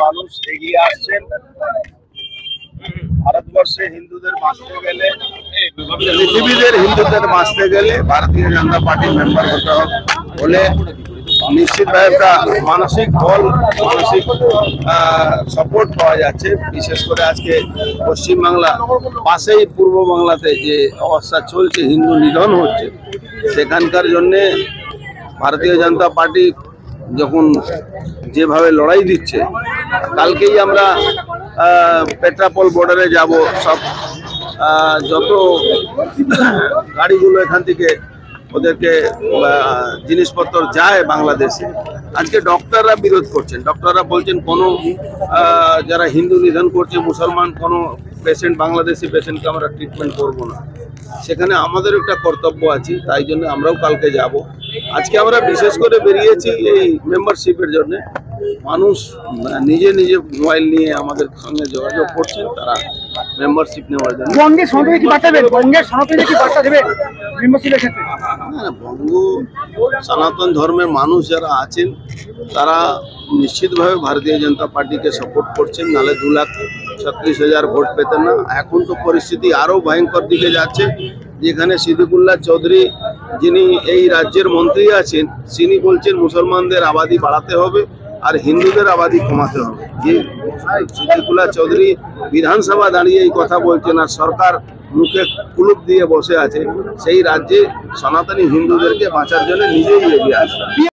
মানুষ এগিয়ে আসছেন। ভারতবর্ষে হিন্দুদের বাঁচতে গেলে, পৃথিবীদের হিন্দুদের বাঁচতে গেলে ভারতীয় জনতা পার্টির মেম্বার হতে হলে নিশ্চিতভাবে একটা মানসিক বল, মানসিক সাপোর্ট পাওয়া যাচ্ছে। বিশেষ করে আজকে পশ্চিমবাংলা পাশেই পূর্ব বাংলাতে যে অবস্থা চলছে, হিন্দু নিধন হচ্ছে, সেখানকার জন্যে ভারতীয় জনতা পার্টি যখন যেভাবে লড়াই দিচ্ছে, কালকেই আমরা পেট্রাপোল বর্ডারে যাব। সব যত গাড়িগুলো এখান থেকে ওদেরকে জিনিসপত্র যায় বাংলাদেশে, আজকে ডক্টররা বিরোধ করছেন। ডক্টররা বলছেন কোনো যারা হিন্দু নিধন করছে, মুসলমান কোনো পেশেন্ট, বাংলাদেশি পেশেন্টকে আমরা ট্রিটমেন্ট করব না। সেখানে আমাদের একটা কর্তব্য আছে, তাই জন্য আমরাও কালকে যাব। আজকে আমরা বিশেষ করে বেরিয়েছি এই মেম্বারশিপের জন্য। মানুষ নিজে নিজে মোবাইল নিয়ে আমাদের সঙ্গে যোগাযোগ করছেন, তারা মেম্বারশিপ নেওয়ার জন্য। বঙ্গের সনাতনী কি বার্তা দেবেন? বঙ্গের সনাতনী কি বার্তা দেবেন মেম্বারশিপের ক্ষেত্রে? বঙ্গ সনাতন ধর্মের মানুষ যারা আছেন তারা নিশ্চিতভাবে ভারতীয় জনতা পার্টিকে সাপোর্ট করছেন, নাহলে 2,36,000 ভোট পেতেন না। এখন তো পরিস্থিতি আরও ভয়ঙ্কর দিকে যাচ্ছে, যেখানে সিদ্দিকুল্লাহ চৌধুরী, যিনি এই রাজ্যের মন্ত্রী আছেন, তিনি বলছেন মুসলমানদের আবাদি বাড়াতে হবে আর হিন্দুদের আবাদি কমাতে হবে। যে সিদ্দিকুল্লাহ চৌধুরী বিধানসভা দাঁড়িয়ে এই কথা বলছেন আর সরকার মুখে কুলুপ দিয়ে বসে আছে, সেই রাজ্যে সনাতনী হিন্দুদেরকে বাঁচার জন্য নিজেই এগিয়ে আসবে।